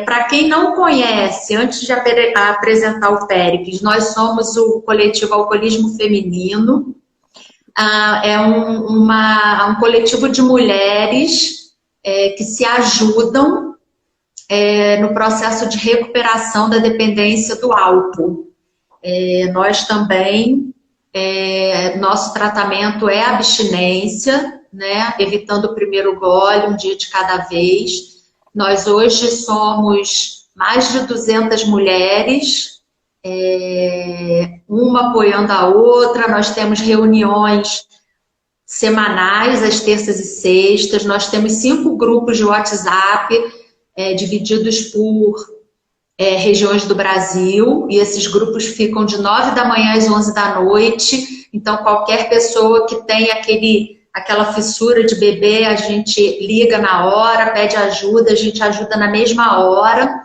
Para quem não conhece, antes de apresentar o Péricles, nós somos o coletivo Alcoolismo Feminino. É um coletivo de mulheres que se ajudam no processo de recuperação da dependência do álcool. Nós também, nosso tratamento é abstinência, né? Evitando o primeiro gole, um dia de cada vez. Nós hoje somos mais de 200 mulheres, uma apoiando a outra. Nós temos reuniões semanais, às terças e sextas. Nós temos 5 grupos de WhatsApp, divididos por regiões do Brasil, e esses grupos ficam de 9 da manhã às 11 da noite. Então, qualquer pessoa que tem aquela fissura de beber, a gente liga na hora, pede ajuda, a gente ajuda na mesma hora.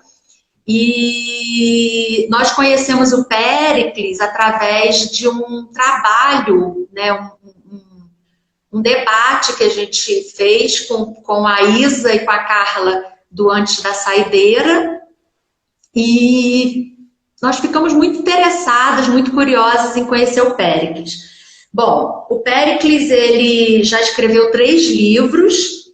E nós conhecemos o Péricles através de um trabalho, né, um debate que a gente fez com a Isa e com a Carla do Antes da Saideira, e nós ficamos muito interessadas, muito curiosas em conhecer o Péricles. Bom, o Péricles, ele já escreveu 3 livros,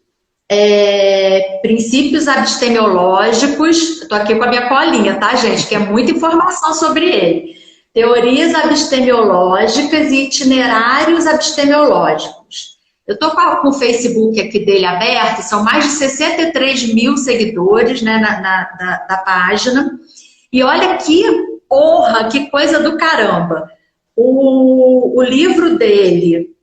Princípios Abstemiológicos. Estou aqui com a minha colinha, tá, gente? Que é muita informação sobre ele. Teorias Abstemiológicas e Itinerários Abstemiológicos. Eu estou com o Facebook aqui dele aberto, são mais de 63 mil seguidores, né, da página. E olha que honra, que coisa do caramba. O livro dele,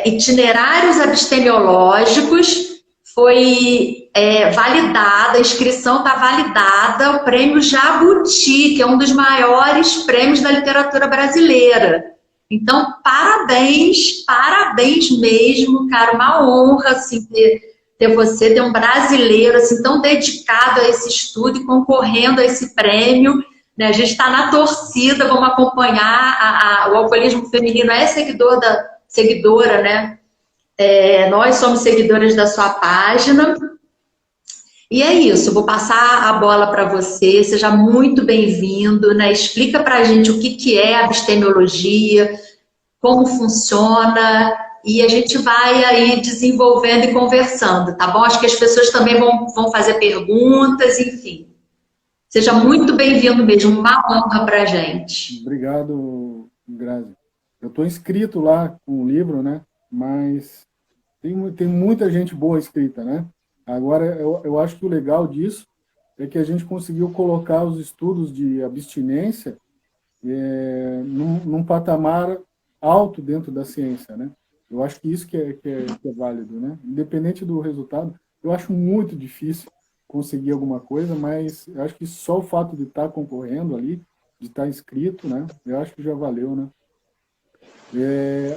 Itinerários Abstemiológicos, foi validada, a inscrição está validada, o prêmio Jabuti, que é um dos maiores prêmios da literatura brasileira. Então, parabéns, parabéns mesmo, cara, uma honra assim, ter você, ter um brasileiro assim, tão dedicado a esse estudo e concorrendo a esse prêmio, né? A gente está na torcida, vamos acompanhar, o Alcoolismo Feminino é seguidora, né? Nós somos seguidoras da sua página. E é isso, vou passar a bola para você, seja muito bem-vindo, né? Explica para a gente o que é abstemiologia, como funciona, e a gente vai aí desenvolvendo e conversando, tá bom? Acho que as pessoas também vão fazer perguntas, enfim. Seja muito bem-vindo mesmo, uma honra para a gente. Obrigado, Grazi. Eu estou inscrito lá com o livro, né? Mas tem muita gente boa inscrita, né? Agora, eu acho que o legal disso é que a gente conseguiu colocar os estudos de abstinência num patamar alto dentro da ciência, né? Eu acho que isso que é válido, né? Independente do resultado, eu acho muito difícil conseguir alguma coisa, mas eu acho que só o fato de estar concorrendo ali, de estar inscrito, né? Eu acho que já valeu, né?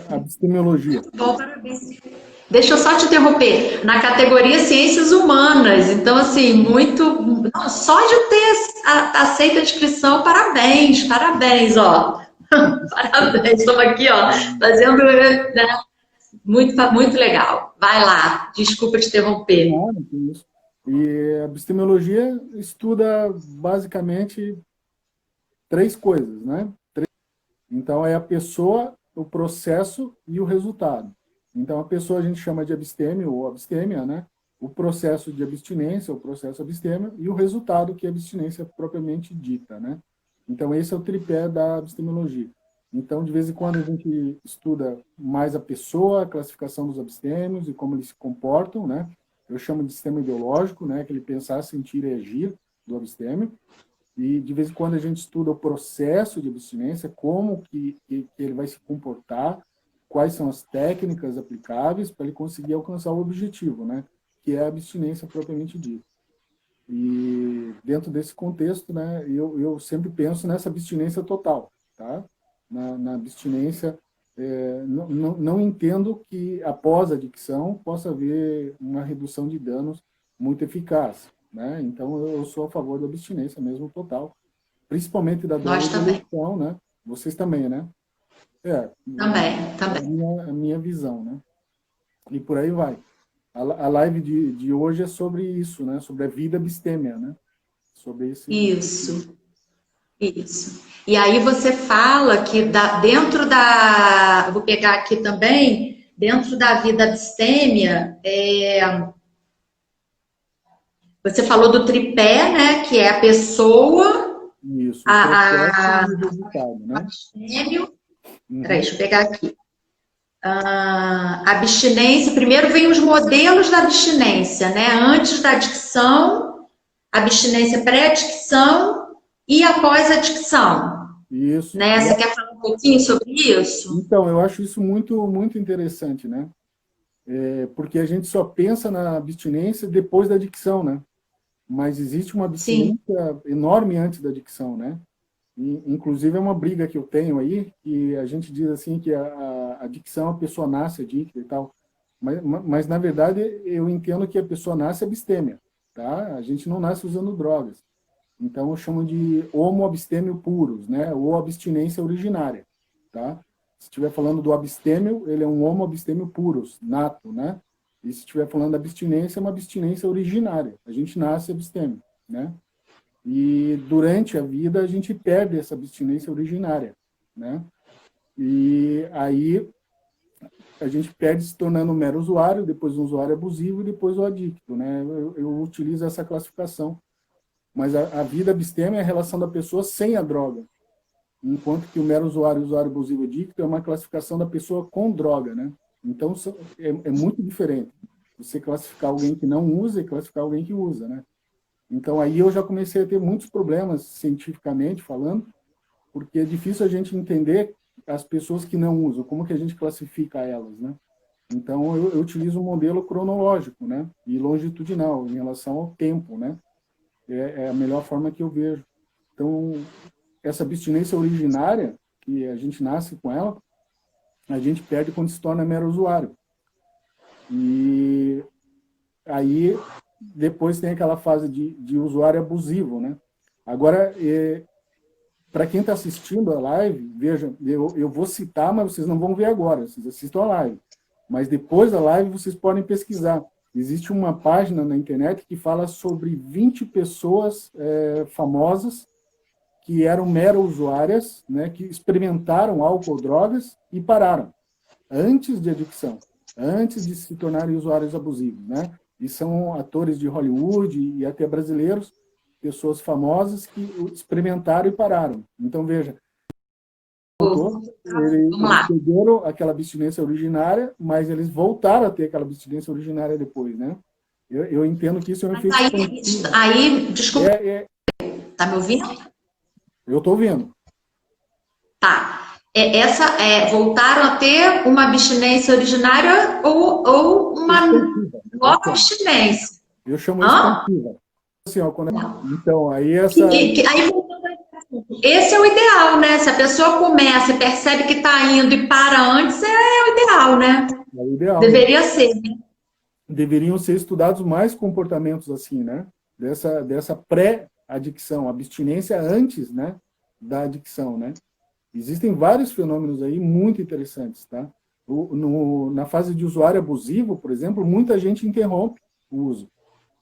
Abstemiologia. Bom, parabéns. Deixa eu só te interromper. Na categoria Ciências Humanas, então, assim, muito... Só de ter aceito a inscrição, parabéns, parabéns, ó. Parabéns, estamos aqui, ó, fazendo... Né? Muito, muito legal. Vai lá, desculpa te interromper. Não, não tem isso. E a abstemiologia estuda, basicamente, 3 coisas, né? Então, é a pessoa, o processo e o resultado. Então, a pessoa a gente chama de abstêmio ou abstêmia, né? O processo de abstinência, o processo abstêmio, e o resultado, que é a abstinência propriamente dita, né? Então, esse é o tripé da abstemiologia. Então, de vez em quando, a gente estuda mais a pessoa, a classificação dos abstêmios e como eles se comportam, né? Eu chamo de sistema ideológico, né? Aquele pensar, sentir e agir do abstêmio. E, de vez em quando, a gente estuda o processo de abstinência, como que ele vai se comportar, quais são as técnicas aplicáveis para ele conseguir alcançar o objetivo, né? Que é a abstinência propriamente dita. E, dentro desse contexto, né, eu sempre penso nessa abstinência total, tá? Na abstinência, não entendo que, após a adicção, possa haver uma redução de danos muito eficaz, né? Então, eu sou a favor da abstinência mesmo total, principalmente da droga de eleição, né? Vocês também, né? Também. A minha visão, né? E por aí vai. A live de hoje é sobre isso, né? Sobre a vida abstêmia, né? Sobre esse... Isso, isso. E aí você fala que dentro da. Eu vou pegar aqui também, dentro da vida abstêmia, você falou do tripé, né? Que é a pessoa, Isso, o processo a e o resultado, né? abstêmio. Peraí, Uhum. deixa eu pegar aqui. Abstinência, primeiro vem os modelos da abstinência, né? Antes da adicção, abstinência pré-adicção e após a adicção, Isso. né? Você quer falar um pouquinho sobre isso? Então, eu acho isso muito, muito interessante, né? Porque a gente só pensa na abstinência depois da adicção, né? Mas existe uma Sim, abstinência enorme antes da adicção, né? E, inclusive, é uma briga que eu tenho aí, que a gente diz assim que a adicção, a pessoa nasce adicta e tal. Mas, na verdade, eu entendo que a pessoa nasce abstêmia, tá? A gente não nasce usando drogas. Então, eu chamo de homo abstêmio puros, né? Ou abstinência originária, tá? Se estiver falando do abstêmio, ele é um homo abstêmio puros, nato, né? E se estiver falando da abstinência, é uma abstinência originária. A gente nasce abstêmio, né? E durante a vida a gente perde essa abstinência originária, né? E aí a gente perde se tornando um mero usuário, depois um usuário abusivo e depois o adicto, né? Eu utilizo essa classificação. Mas a vida abstêmia é a relação da pessoa sem a droga, enquanto que o mero usuário, usuário abusivo adicto é uma classificação da pessoa com droga, né? Então é muito diferente você classificar alguém que não usa e classificar alguém que usa, né? Então aí eu já comecei a ter muitos problemas cientificamente falando, porque é difícil a gente entender as pessoas que não usam, como que a gente classifica elas, né? Então eu utilizo um modelo cronológico, né? E longitudinal em relação ao tempo, né? É a melhor forma que eu vejo. Então, essa abstinência originária, que a gente nasce com ela, a gente perde quando se torna mero usuário. E aí, depois tem aquela fase de usuário abusivo, né? Agora, para quem está assistindo a live, veja, eu vou citar, mas vocês não vão ver agora, vocês assistam a live. Mas depois da live, vocês podem pesquisar. Existe uma página na internet que fala sobre 20 pessoas famosas que eram mero usuárias, né, que experimentaram álcool ou drogas e pararam, antes de adicção, antes de se tornarem usuários abusivos, né? E são atores de Hollywood e até brasileiros, pessoas famosas que experimentaram e pararam. Então, veja, vamos eles lá. perderam aquela abstinência originária, mas eles voltaram a ter aquela abstinência originária depois, né? Eu entendo que isso é um Mas efeito expansivo. aí, desculpa, É, tá me ouvindo? eu estou vendo. Tá. Voltaram a ter uma abstinência originária ou uma Expansiva. nova abstinência? Eu chamo Hã? expansiva. Assim, ó, Não. então, aí essa... Aí, voltando a esse assunto, esse é o ideal, né? Se a pessoa começa e percebe que está indo e para antes, é o ideal, né? É o ideal, né? Deveria ser, né? Deveriam ser estudados mais comportamentos assim, né? Dessa pré-adicção, abstinência antes, né, da adicção, né? Existem vários fenômenos aí muito interessantes, tá? Na fase de usuário abusivo, por exemplo, muita gente interrompe o uso.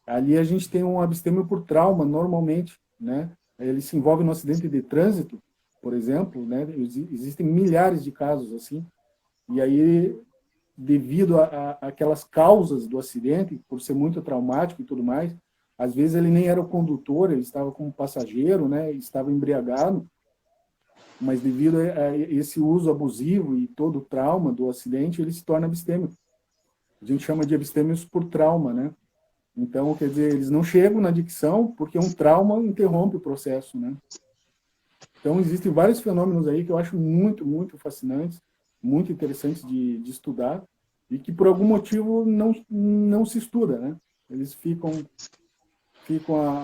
Ali a gente tem um abstêmio por trauma, normalmente, né? Ele se envolve no acidente de trânsito, por exemplo, né? Existem milhares de casos assim. E aí, devido a aquelas causas do acidente, por ser muito traumático e tudo mais, às vezes ele nem era o condutor, ele estava como passageiro, né? Estava embriagado, mas devido a esse uso abusivo e todo o trauma do acidente, ele se torna abstêmico. A gente chama de abstêmios por trauma, né? Então, quer dizer, eles não chegam na adicção porque um trauma interrompe o processo, né? Então, existem vários fenômenos aí que eu acho muito, muito fascinantes, muito interessantes de estudar e que, por algum motivo, não se estuda, né? Eles ficam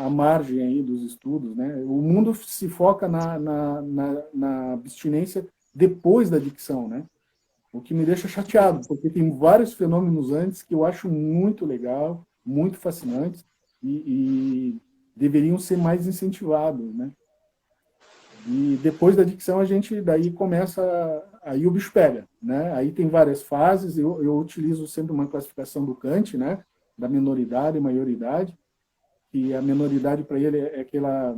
à margem aí dos estudos, né? O mundo se foca na abstinência depois da adicção, né? O que me deixa chateado, porque tem vários fenômenos antes que eu acho muito legal, muito fascinantes e deveriam ser mais incentivados, né? E depois da adicção a gente daí começa aí o bicho pega, né? Aí tem várias fases, eu utilizo sempre uma classificação do Kant, né? Da minoridade e maioridade, que a minoridade para ele é aquela...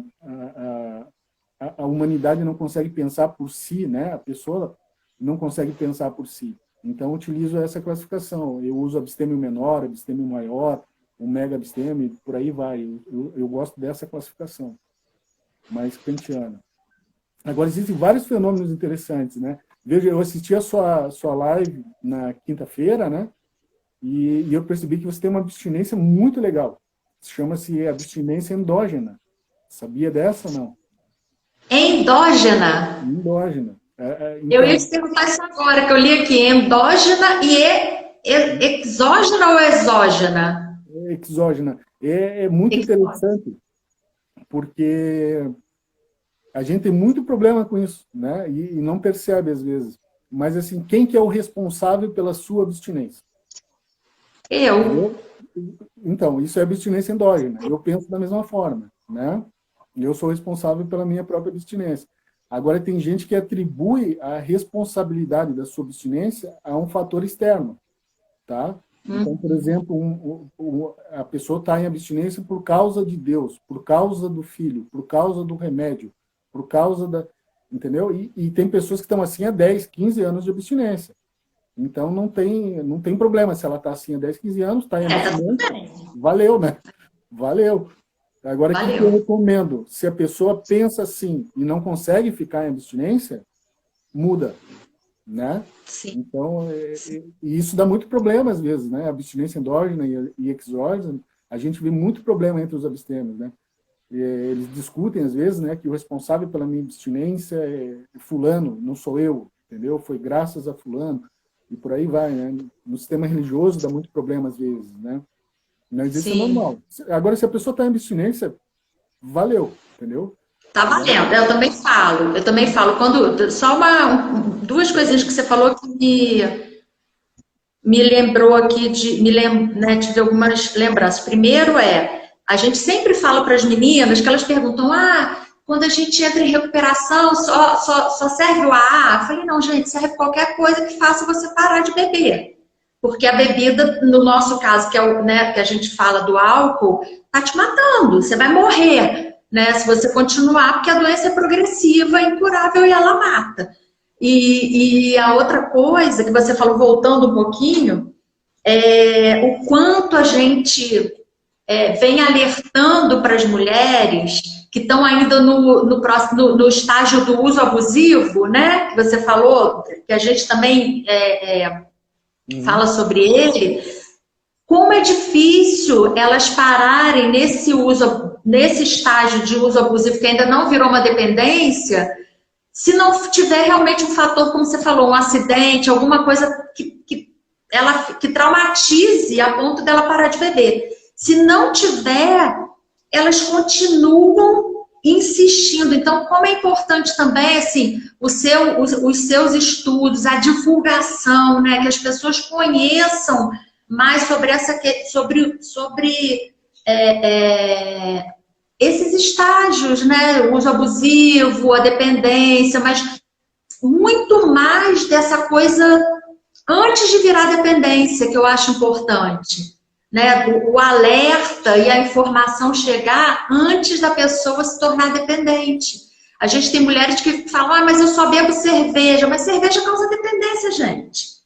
A humanidade não consegue pensar por si, né? A pessoa não consegue pensar por si. Então, eu utilizo essa classificação. Eu uso abstêmio menor, abstêmio maior, o mega abstêmio, por aí vai. Eu gosto dessa classificação, mais kantiana. Agora, existem vários fenômenos interessantes, né? Veja, eu assisti a sua live na quinta-feira, né? E eu percebi que você tem uma abstinência muito legal. Chama-se abstinência endógena. Sabia dessa ou não? Endógena. Endógena. Eu ia Então, te perguntar isso agora, que eu li aqui, endógena e exógena ou exógena? exógena. É muito Exógena. interessante, porque a gente tem muito problema com isso, né? E não percebe às vezes. Mas, assim, quem que é o responsável pela sua abstinência? Eu. Entendeu? Então, isso é abstinência endógena. Eu penso da mesma forma, né? Eu sou responsável pela minha própria abstinência. Agora, tem gente que atribui a responsabilidade da sua abstinência a um fator externo, tá? Então, por exemplo, a pessoa está em abstinência por causa de Deus, por causa do filho, por causa do remédio, por causa da... Entendeu? E tem pessoas que estão assim há 10, 15 anos de abstinência. Então, não tem problema se ela está assim há 10, 15 anos, está em Tá tudo abstinência, bem. valeu, né? Valeu. Agora, o que eu Valeu. recomendo? Se a pessoa pensa assim e não consegue ficar em abstinência, muda, né? Sim. Então, e isso dá muito problema às vezes, né? Abstinência endógena e exógena, a gente vê muito problema entre os abstêmios, né? Eles discutem às vezes, né, que o responsável pela minha abstinência é fulano, não sou eu, entendeu? Foi graças a fulano e por aí vai, né? No sistema religioso dá muito problema às vezes, né? Mas isso é Sim. normal. Agora, se a pessoa está em abstinência, valeu, entendeu? Tá Agora, valendo. Eu também falo. Eu também falo. Quando só duas coisinhas que você falou que me lembrou aqui né, tive algumas lembranças. Primeiro a gente sempre fala para as meninas que elas perguntam, quando a gente entra em recuperação, só serve o AA? Eu falei, não, gente, serve qualquer coisa que faça você parar de beber. Porque a bebida, no nosso caso, que é o, né, que a gente fala do álcool, tá te matando, você vai morrer, né, se você continuar, porque a doença é progressiva, incurável e ela mata. E a outra coisa que você falou, voltando um pouquinho, é o quanto a gente vem alertando para as mulheres que estão ainda no estágio do uso abusivo, né? Que você falou, que a gente também fala sobre ele, como é difícil elas pararem nesse estágio de uso abusivo que ainda não virou uma dependência, se não tiver realmente um fator, como você falou, um acidente, alguma coisa que traumatize a ponto dela parar de beber. Se não tiver, elas continuam insistindo. Então, como é importante também, assim, os seus estudos, a divulgação, né, que as pessoas conheçam mais sobre esses estágios, né, o uso abusivo, a dependência, mas muito mais dessa coisa antes de virar dependência, que eu acho importante. Né? O alerta e a informação chegar antes da pessoa se tornar dependente. A gente tem mulheres que falam, mas eu só bebo cerveja. Mas cerveja causa dependência, gente.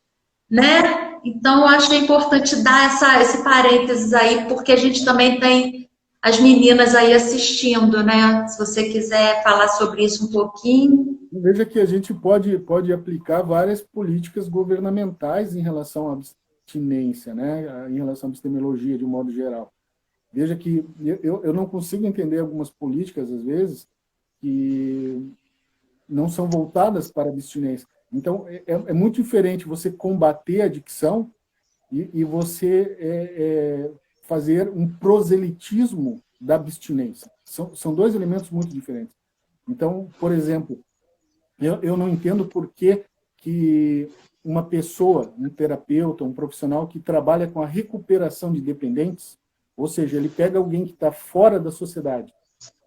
Né? Então, eu acho importante dar esse parênteses aí, porque a gente também tem as meninas aí assistindo, né? Se você quiser falar sobre isso um pouquinho. veja que a gente pode aplicar várias políticas governamentais em relação à abstinência, né? Em relação à epistemologia, de um modo geral. Veja que eu não consigo entender algumas políticas, às vezes, que não são voltadas para a abstinência. Então, é muito diferente você combater a adicção e você fazer um proselitismo da abstinência. São dois elementos muito diferentes. Então, por exemplo, eu não entendo por que uma pessoa, um terapeuta, um profissional que trabalha com a recuperação de dependentes, ou seja, ele pega alguém que está fora da sociedade,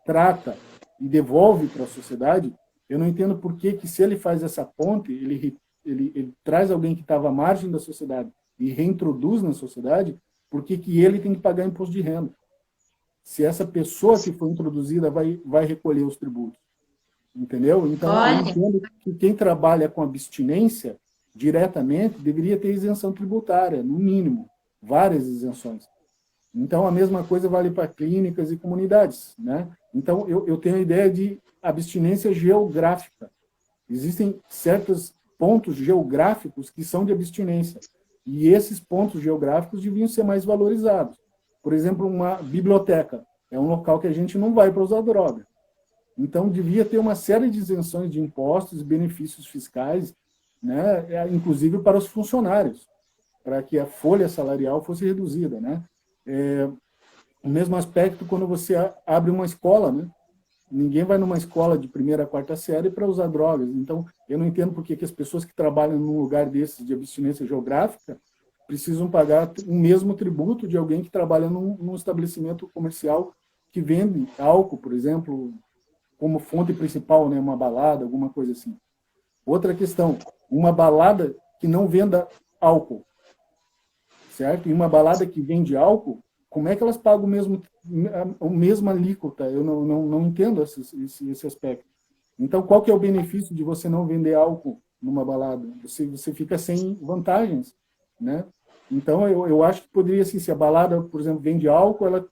trata e devolve para a sociedade, eu não entendo por que se ele faz essa ponte, ele ele traz alguém que estava à margem da sociedade e reintroduz na sociedade, por que ele tem que pagar imposto de renda? Se essa pessoa que foi introduzida vai recolher os tributos. Entendeu? Então, eu Olha, entendo que quem trabalha com abstinência diretamente deveria ter isenção tributária, no mínimo, várias isenções. Então, a mesma coisa vale para clínicas e comunidades, né? Então, eu tenho a ideia de abstinência geográfica. Existem certos pontos geográficos que são de abstinência, e esses pontos geográficos deviam ser mais valorizados. Por exemplo, uma biblioteca é um local que a gente não vai para usar droga. Então, devia ter uma série de isenções de impostos e benefícios fiscais, né, inclusive para os funcionários, para que a folha salarial fosse reduzida, né? O mesmo aspecto quando você abre uma escola, né? Ninguém vai numa escola de primeira a quarta série para usar drogas. Então, eu não entendo por que as pessoas que trabalham num lugar desses de abstinência geográfica precisam pagar o mesmo tributo de alguém que trabalha num estabelecimento comercial que vende álcool, por exemplo, como fonte principal, né? Uma balada, alguma coisa assim. Outra questão, uma balada que não venda álcool, certo? E uma balada que vende álcool, como é que elas pagam a mesma alíquota? Eu não entendo esse aspecto. Então, qual que é o benefício de você não vender álcool numa balada? Você fica sem vantagens, né? Então, eu acho que poderia, assim, se a balada, por exemplo, vende álcool, ela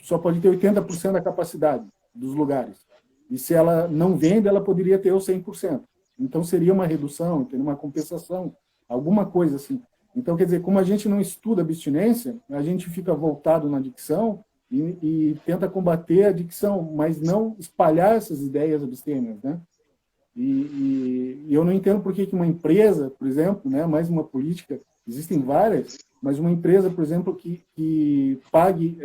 só pode ter 80% da capacidade dos lugares. E se ela não vende, ela poderia ter os 100%. Então, seria uma redução, teria uma compensação, alguma coisa assim. Então, quer dizer, como a gente não estuda abstinência, a gente fica voltado na adicção e tenta combater a adicção, mas não espalhar essas ideias abstêmias, né? E eu não entendo por que uma empresa, por exemplo, né, mais uma política, existem várias, mas uma empresa, por exemplo, que pague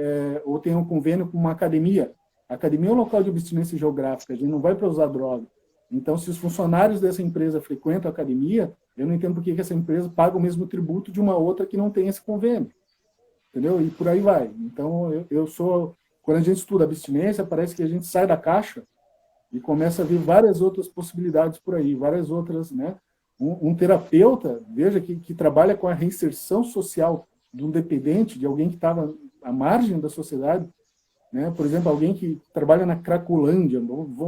ou tenha um convênio com uma academia. A academia é um local de abstinência geográfica, a gente não vai para usar droga. Então, se os funcionários dessa empresa frequentam a academia, eu não entendo por que essa empresa paga o mesmo tributo de uma outra que não tem esse convênio. Entendeu? E por aí vai. Então, quando a gente estuda abstinência, parece que a gente sai da caixa e começa a ver várias outras possibilidades por aí, várias outras, né? Um terapeuta, veja, que trabalha com a reinserção social de um dependente, de alguém que estava à margem da sociedade, né? Por exemplo, alguém que trabalha na Cracolândia,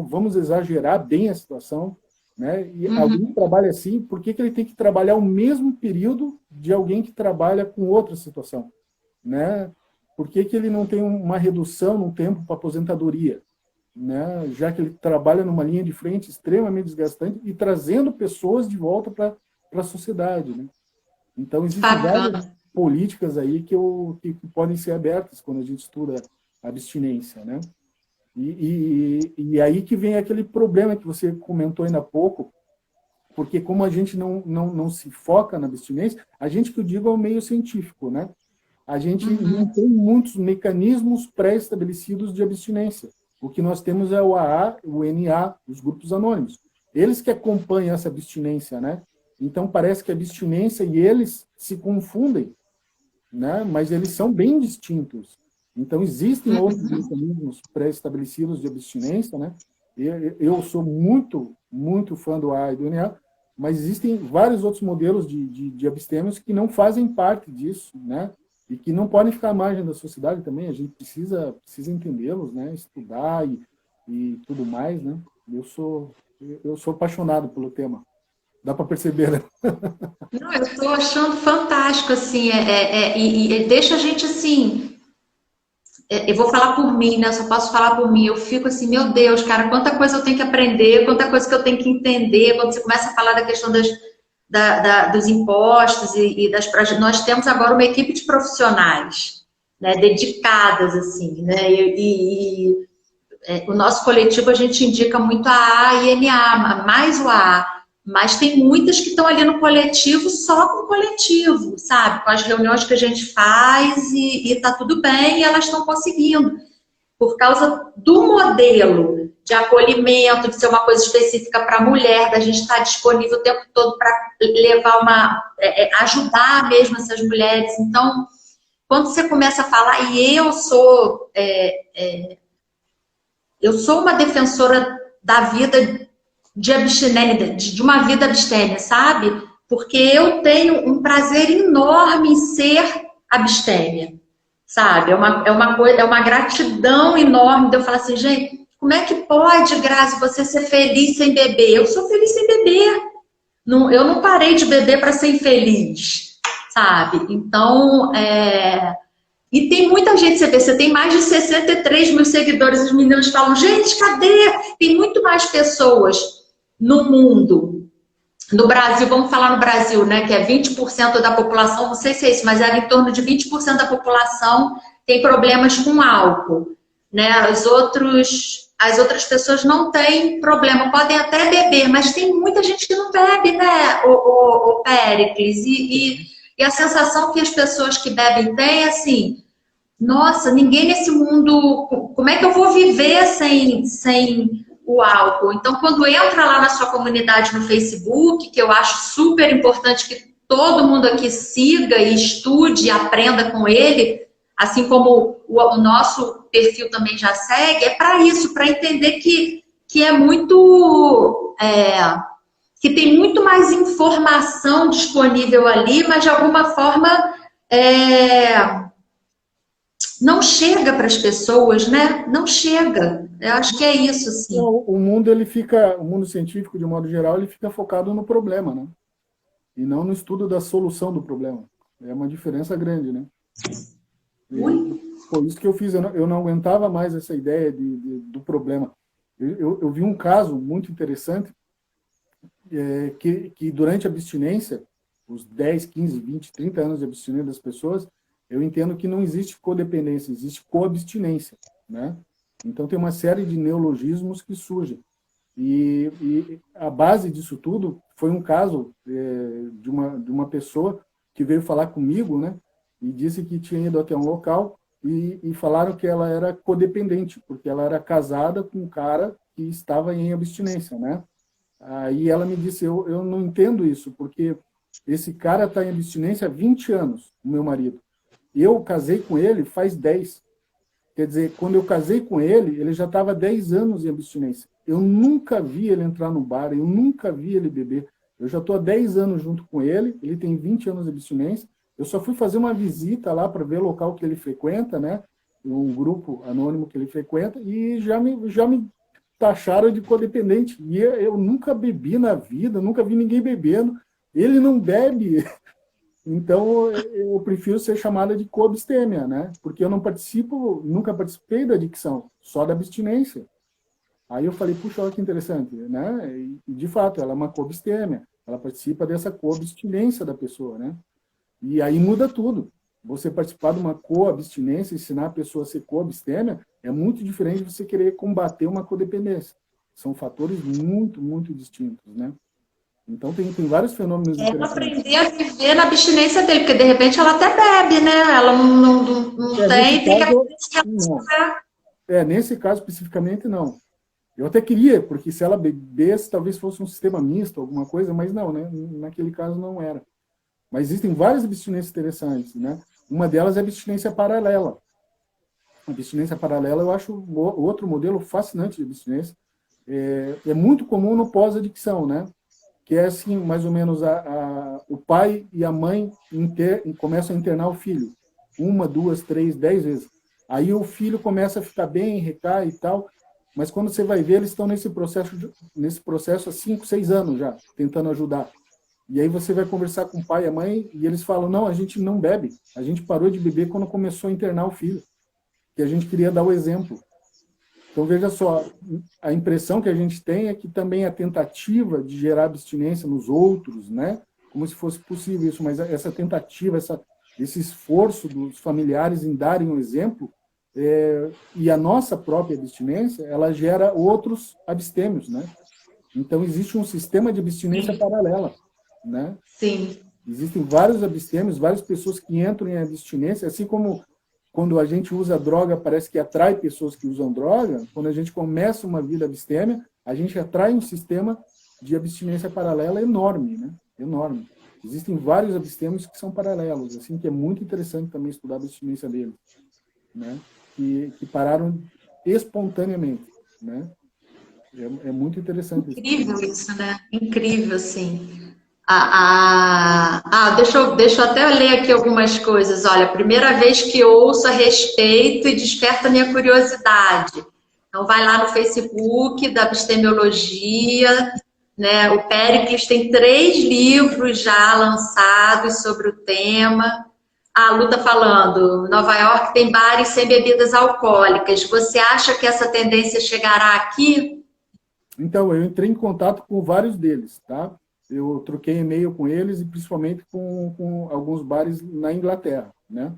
vamos exagerar bem a situação, né? E alguém que trabalha assim, por que ele tem que trabalhar o mesmo período de alguém que trabalha com outra situação, né? Por que ele não tem uma redução no tempo para aposentadoria, né? Já que ele trabalha numa linha de frente extremamente desgastante e trazendo pessoas de volta para a sociedade, né? Então, existem várias políticas aí que podem ser abertas quando a gente estuda abstinência, né? E aí que vem aquele problema que você comentou ainda há pouco, porque como a gente não se foca na abstinência, a gente, que eu digo, é o meio científico, né? A gente não tem muitos mecanismos pré-estabelecidos de abstinência. O que nós temos é o AA, o NA, os grupos anônimos. Eles que acompanham essa abstinência, né? Então, parece que a abstinência e eles se confundem, né? Mas eles são bem distintos. Então, existem outros mecanismos pré-estabelecidos de abstinência, né? Eu sou muito, muito fã do AA e do NA, mas existem vários outros modelos de abstêmios que não fazem parte disso, né? E que não podem ficar à margem da sociedade também. A gente precisa entendê-los, né? Estudar e tudo mais, né? Eu sou apaixonado pelo tema. Dá para perceber, né? não, eu estou achando fantástico, assim, e deixa a gente, assim, eu vou falar por mim, né? Eu só posso falar por mim. Eu fico assim, meu Deus, cara, quanta coisa eu tenho que aprender, quanta coisa que eu tenho que entender. Quando você começa a falar da questão dos impostos nós temos agora uma equipe de profissionais, né, dedicadas, assim, né? O nosso coletivo, a gente indica muito a AA e NA, mais o AA. Mas tem muitas que estão ali no coletivo, só com o coletivo, sabe? Com as reuniões que a gente faz e tá tudo bem, e elas estão conseguindo. Por causa do modelo de acolhimento, de ser uma coisa específica para a mulher, da gente estar disponível o tempo todo para levar ajudar mesmo essas mulheres. Então, quando você começa a falar, e eu sou uma defensora da vida de abstinência, de uma vida abstêmia, sabe? Porque eu tenho um prazer enorme em ser abstêmia, sabe? É uma gratidão enorme de eu falar assim, gente, como é que pode, Grazi, você ser feliz sem beber? Eu sou feliz sem beber. Não, eu não parei de beber para ser infeliz, sabe? Então, e tem muita gente, você vê, você tem mais de 63 mil seguidores, os meninos falam, gente, cadê? Tem muito mais pessoas no mundo. No Brasil, vamos falar no Brasil, né? Que é 20% da população, não sei se é isso, mas era em torno de 20% da população tem problemas com álcool. Né? As outras pessoas não têm problema, podem até beber, mas tem muita gente que não bebe, né, o Péricles? E a sensação que as pessoas que bebem têm é assim, nossa, ninguém nesse mundo, como é que eu vou viver sem o álcool? Então, quando entra lá na sua comunidade no Facebook, que eu acho super importante que todo mundo aqui siga e estude e aprenda com ele, assim como o nosso perfil também já segue, é para isso, para entender que é muito. Que tem muito mais informação disponível ali, mas de alguma forma não chega para as pessoas, né? Não chega. Eu acho que é isso, sim. O mundo ele fica, o mundo científico de um modo geral, ele fica focado no problema, né? E não no estudo da solução do problema. É uma diferença grande, né? Foi isso que eu fiz. Eu não aguentava mais essa ideia do problema. Eu vi um caso muito interessante que durante a abstinência, os 10, 15, 20, 30 anos de abstinência das pessoas, eu entendo que não existe codependência, existe coabstinência, né? Então tem uma série de neologismos que surgem. E a base disso tudo foi um caso de uma pessoa que veio falar comigo, né? E disse que tinha ido até um local e falaram que ela era codependente, porque ela era casada com um cara que estava em abstinência, né? Aí ela me disse, eu não entendo isso, porque esse cara está em abstinência há 20 anos, o meu marido. Eu casei com ele faz 10. Quer dizer, quando eu casei com ele, ele já estava 10 anos em abstinência. Eu nunca vi ele entrar no bar, eu nunca vi ele beber. Eu já estou há 10 anos junto com ele, ele tem 20 anos de abstinência. Eu só fui fazer uma visita lá para ver o local que ele frequenta, né? Um grupo anônimo que ele frequenta, e já me taxaram de codependente. E eu nunca bebi na vida, nunca vi ninguém bebendo. Ele não bebe. Então, eu prefiro ser chamada de coabstêmia, né? Porque eu não participo, nunca participei da adicção, só da abstinência. Aí eu falei, puxa, olha que interessante, né? E, de fato, ela é uma coabstêmia, ela participa dessa coabstinência da pessoa, né? E aí muda tudo. Você participar de uma coabstinência, ensinar a pessoa a ser coabstêmia, é muito diferente de você querer combater uma codependência. São fatores muito, muito distintos, né? Então, tem vários fenômenos interessantes. Aprender a viver na abstinência dele, porque de repente ela até bebe, né? Ela não tem que aprender a nesse caso, especificamente, não. Eu até queria, porque se ela bebesse, talvez fosse um sistema misto, alguma coisa, mas não, né? Naquele caso não era. Mas existem várias abstinências interessantes, né? Uma delas é a abstinência paralela. A abstinência paralela eu acho outro modelo fascinante de abstinência. É muito comum no pós-adicção, né? Que é assim, mais ou menos, o pai e a mãe começam a internar o filho. 1, 2, 3, 10 vezes. Aí o filho começa a ficar bem, recai e tal, mas quando você vai ver, eles estão nesse processo há 5, 6 anos já, tentando ajudar. E aí você vai conversar com o pai e a mãe, e eles falam, não, a gente não bebe. A gente parou de beber quando começou a internar o filho. Que a gente queria dar o exemplo. Então, veja só, a impressão que a gente tem é que também a tentativa de gerar abstinência nos outros, né? Como se fosse possível isso, mas essa tentativa, esse esforço dos familiares em darem o exemplo, e a nossa própria abstinência, ela gera outros abstêmios, né? Então, existe um sistema de abstinência paralela, né? Sim. Existem vários abstêmios, várias pessoas que entram em abstinência, assim como quando a gente usa droga, parece que atrai pessoas que usam droga. Quando a gente começa uma vida abstêmia, a gente atrai um sistema de abstinência paralela enorme, né? Enorme. Existem vários abstêmios que são paralelos, assim, que é muito interessante também estudar a abstinência deles, né? Que pararam espontaneamente, né? É muito interessante isso. Incrível isso, né? Incrível, assim. Deixa eu até ler aqui algumas coisas. Olha, primeira vez que ouço a respeito e desperta minha curiosidade. Então, vai lá no Facebook da Epistemologia, né? O Péricles tem 3 livros já lançados sobre o tema. A Lu tá falando, Nova York tem bares sem bebidas alcoólicas. Você acha que essa tendência chegará aqui? Então, eu entrei em contato com vários deles, tá? Eu troquei e-mail com eles e principalmente com alguns bares na Inglaterra, né?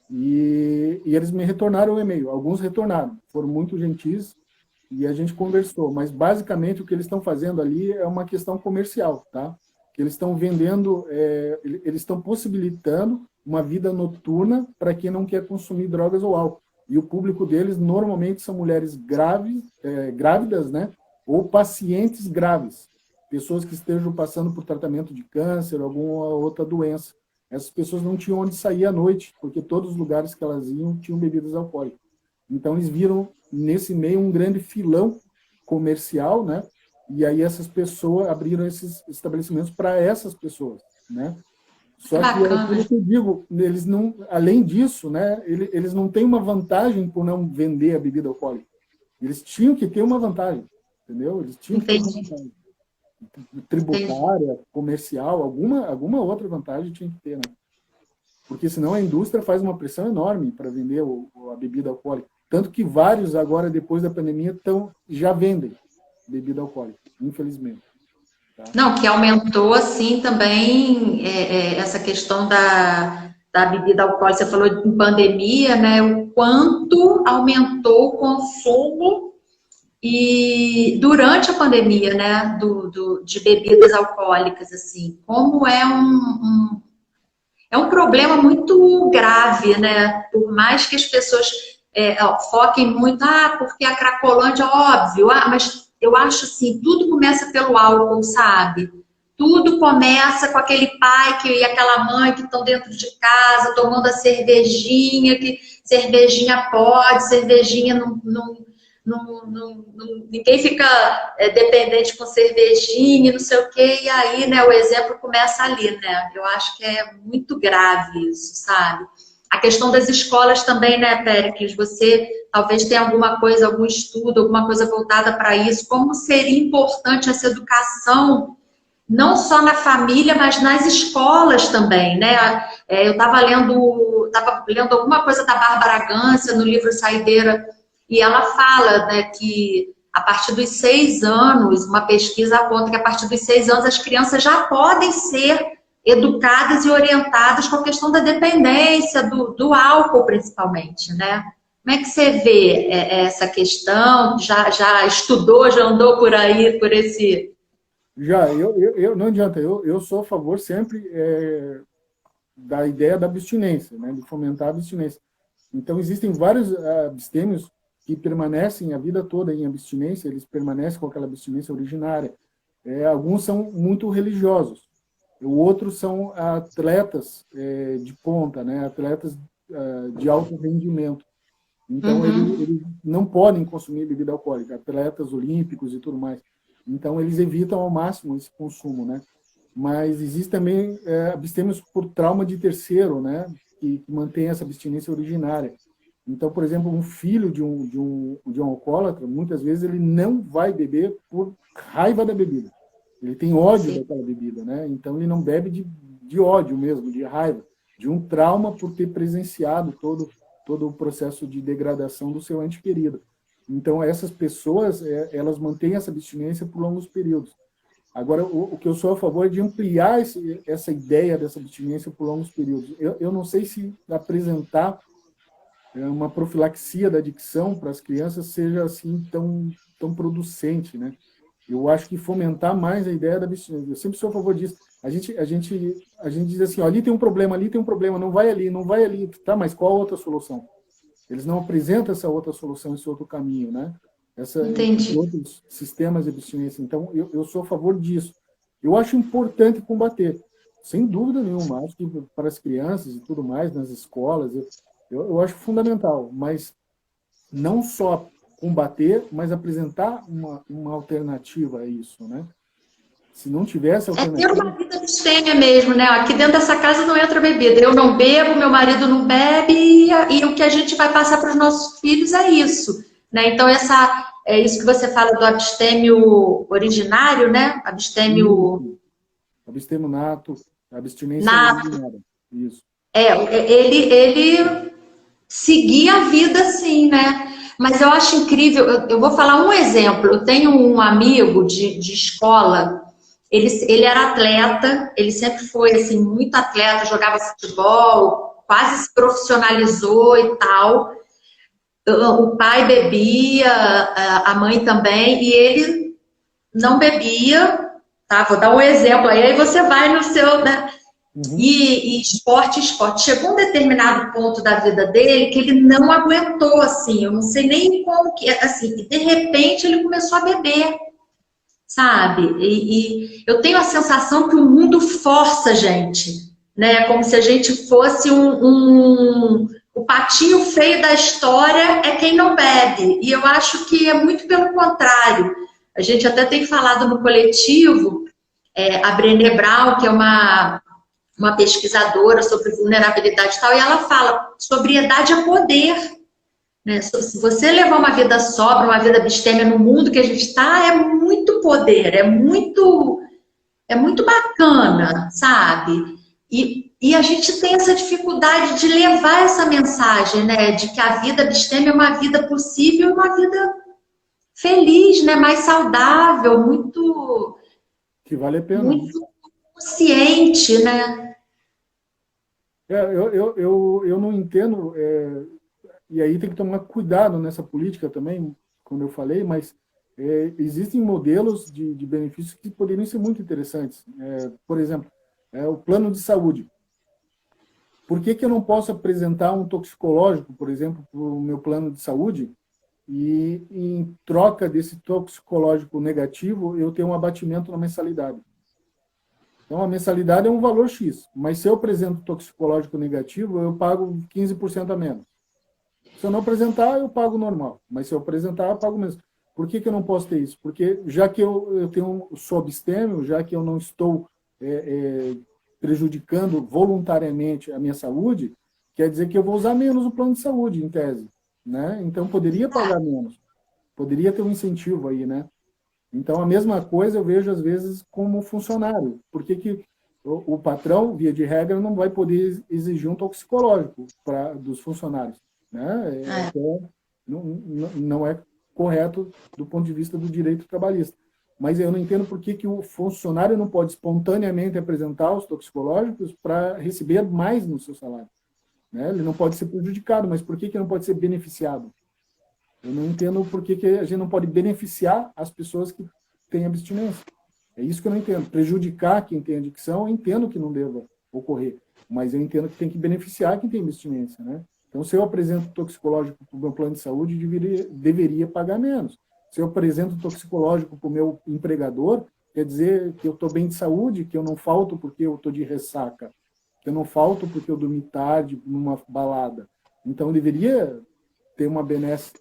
E eles me retornaram o e-mail. Alguns retornaram, foram muito gentis e a gente conversou. Mas, basicamente, o que eles estão fazendo ali é uma questão comercial, tá? Que eles estão vendendo, eles estão possibilitando uma vida noturna para quem não quer consumir drogas ou álcool. E o público deles, normalmente, são mulheres grávidas, né? Ou pacientes graves, pessoas que estejam passando por tratamento de câncer, alguma outra doença. Essas pessoas não tinham onde sair à noite, porque todos os lugares que elas iam tinham bebidas alcoólicas. Então, eles viram nesse meio um grande filão comercial, né? E aí essas pessoas abriram esses estabelecimentos para essas pessoas, né? Só que é aquilo que eu digo, eles não, além disso, né? Eles não têm uma vantagem por não vender a bebida alcoólica. Eles tinham que ter uma vantagem, entendeu? Eles tinham que ter uma vantagem tributária, comercial, alguma outra vantagem tinha que ter, né? Porque senão a indústria faz uma pressão enorme para vender a bebida alcoólica. Tanto que vários agora, depois da pandemia, já vendem bebida alcoólica, infelizmente. Tá? Não, que aumentou, assim, também essa questão da bebida alcoólica. Você falou em pandemia, né? O quanto aumentou o consumo e durante a pandemia, né? De bebidas alcoólicas, assim. Como é um problema muito grave, né? Por mais que as pessoas foquem muito, porque a Cracolândia, óbvio, mas eu acho assim, tudo começa pelo álcool, sabe? Tudo começa com aquele pai e aquela mãe que estão dentro de casa tomando a cervejinha, que cervejinha pode, cervejinha ninguém fica dependente com cervejinha, não sei o quê, e aí, né, o exemplo começa ali, né? Eu acho que é muito grave isso, sabe? A questão das escolas também, né, Péricles? Você talvez tenha alguma coisa, algum estudo, alguma coisa voltada para isso. Como seria importante essa educação, não só na família, mas nas escolas também, né? Eu estava lendo alguma coisa da Bárbara Gância no livro Saideira, e ela fala, né, que a partir dos 6 anos, uma pesquisa aponta que a partir dos 6 anos as crianças já podem ser educadas e orientadas com a questão da dependência, do álcool principalmente, né? Como é que você vê essa questão? Já estudou, já andou por aí, por esse... Já, não adianta, eu sou a favor sempre da ideia da abstinência, né, de fomentar a abstinência. Então, existem vários abstêmios que permanecem a vida toda em abstinência, eles permanecem com aquela abstinência originária. Alguns são muito religiosos, outros são atletas de ponta, né, atletas de alto rendimento. Então, eles não podem consumir bebida alcoólica, atletas olímpicos e tudo mais. Então, eles evitam ao máximo esse consumo, né? Mas existe também abstêmios por trauma de terceiro, né? Que mantém essa abstinência originária. Então, por exemplo, um filho de um alcoólatra, muitas vezes ele não vai beber por raiva da bebida. Ele tem ódio daquela bebida, né? Então, ele não bebe de ódio mesmo, de raiva, de um trauma por ter presenciado todo o processo de degradação do seu ente querido. Então, essas pessoas, elas mantêm essa abstinência por longos períodos. Agora, o que eu sou a favor é de ampliar essa ideia dessa abstinência por longos períodos. Eu não sei se apresentar uma profilaxia da adicção para as crianças seja assim tão producente, né? Eu acho que fomentar mais a ideia da abstinência. Eu sempre sou a favor disso. A gente diz assim, ó, ali tem um problema, não vai ali. Tá, mas qual a outra solução? Eles não apresentam essa outra solução, esse outro caminho, né? Esses outros sistemas de abstinência. Então, eu sou a favor disso. Eu acho importante combater, sem dúvida nenhuma. Acho que para as crianças e tudo mais, nas escolas, eu acho fundamental. Mas não só combater, mas apresentar uma alternativa a isso, né? Se não tivesse É ter alternativa... uma vida abstêmia mesmo, né? Aqui dentro dessa casa não entra bebida. Eu não bebo, meu marido não bebe, e o que a gente vai passar para os nossos filhos é isso, né? Então, é isso que você fala do abstêmio originário, né? Abstêmio Abstêmio nato, abstinência nato. originária. Isso. Ele seguia a vida assim, né? Mas eu acho incrível, eu vou falar um exemplo. Eu tenho um amigo de escola, ele era atleta, ele sempre foi assim, muito atleta, jogava futebol, quase se profissionalizou e tal. O pai bebia, a mãe também, e ele não bebia, tá? Vou dar um exemplo aí você vai no seu, né? Uhum. E esporte. Chegou um determinado ponto da vida dele que ele não aguentou, assim, eu não sei nem como que, assim, e de repente ele começou a beber, sabe? E eu tenho a sensação que o mundo força a gente, né? Como se a gente fosse o patinho feio da história é quem não bebe. E eu acho que é muito pelo contrário. A gente até tem falado no coletivo, a Brené Brown, que é uma pesquisadora sobre vulnerabilidade e tal, e ela fala, sobriedade é poder. Né? Se você levar uma vida sóbria, uma vida abstêmia no mundo que a gente está, é muito poder, é muito bacana, sabe? E a gente tem essa dificuldade de levar essa mensagem, né? De que a vida abstêmia é uma vida possível, uma vida feliz, né? Mais saudável, muito, Que vale a pena. muito consciente, né? Eu não entendo, e aí tem que tomar cuidado nessa política também, como eu falei, mas existem modelos de benefícios que poderiam ser muito interessantes. Por exemplo, o plano de saúde. Por que eu não posso apresentar um toxicológico, por exemplo, para o meu plano de saúde, e em troca desse toxicológico negativo, eu ter um abatimento na mensalidade? Então, a mensalidade é um valor X, mas se eu apresento toxicológico negativo, eu pago 15% a menos. Se eu não apresentar, eu pago normal, mas se eu apresentar, eu pago mesmo. Por que eu não posso ter isso? Porque já que eu sou abstêmio, já que eu não estou prejudicando voluntariamente a minha saúde, quer dizer que eu vou usar menos o plano de saúde, em tese. Né? Então, poderia pagar menos. Poderia ter um incentivo aí, né? Então, a mesma coisa eu vejo, às vezes, como funcionário. Por que o patrão, via de regra, não vai poder exigir um toxicológico dos funcionários? Né? Então, não é correto do ponto de vista do direito trabalhista. Mas eu não entendo por que o funcionário não pode espontaneamente apresentar os toxicológicos para receber mais no seu salário. Né? Ele não pode ser prejudicado, mas por que não pode ser beneficiado? Eu não entendo por que a gente não pode beneficiar as pessoas que têm abstinência. É isso que eu não entendo. Prejudicar quem tem adicção, eu entendo que não deva ocorrer, mas eu entendo que tem que beneficiar quem tem abstinência. Né? Então, se eu apresento toxicológico para o meu plano de saúde, deveria pagar menos. Se eu apresento toxicológico para o meu empregador, quer dizer que eu estou bem de saúde, que eu não falto porque eu estou de ressaca, que eu não falto porque eu dormi tarde numa balada. Então, eu deveria ter uma benesse,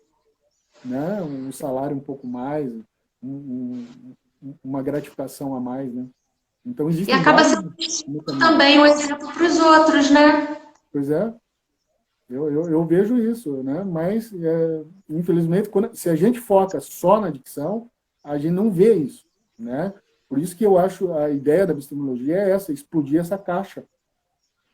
né? Um salário um pouco mais, uma gratificação a mais. Né? Então, E acaba sendo também um exemplo para os outros, né? Pois é. Eu vejo isso, né? Mas, infelizmente, se a gente foca só na adicção, a gente não vê isso, né? Por isso que eu acho a ideia da epistemologia é essa, explodir essa caixa.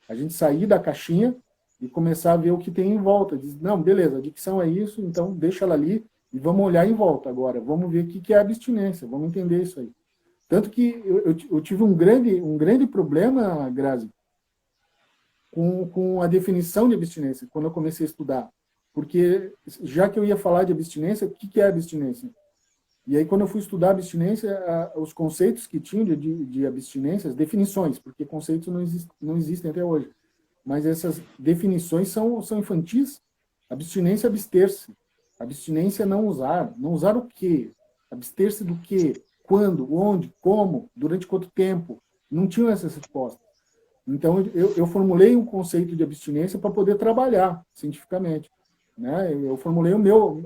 A gente sair da caixinha e começar a ver o que tem em volta. Diz, não, beleza, adicção é isso, então deixa ela ali e vamos olhar em volta agora. Vamos ver o que é abstinência, vamos entender isso aí. Tanto que eu tive um grande problema, Grazi, com a definição de abstinência, quando eu comecei a estudar. Porque, já que eu ia falar de abstinência, o que é abstinência? E aí, quando eu fui estudar abstinência, os conceitos que tinham de abstinência, as definições, porque conceitos não existem até hoje, mas essas definições são infantis. Abstinência é abster-se. Abstinência é não usar. Não usar o quê? Abster-se do quê? Quando? Onde? Como? Durante quanto tempo? Não tinham essas respostas. Então, eu formulei um conceito de abstinência para poder trabalhar cientificamente. né? Eu formulei o meu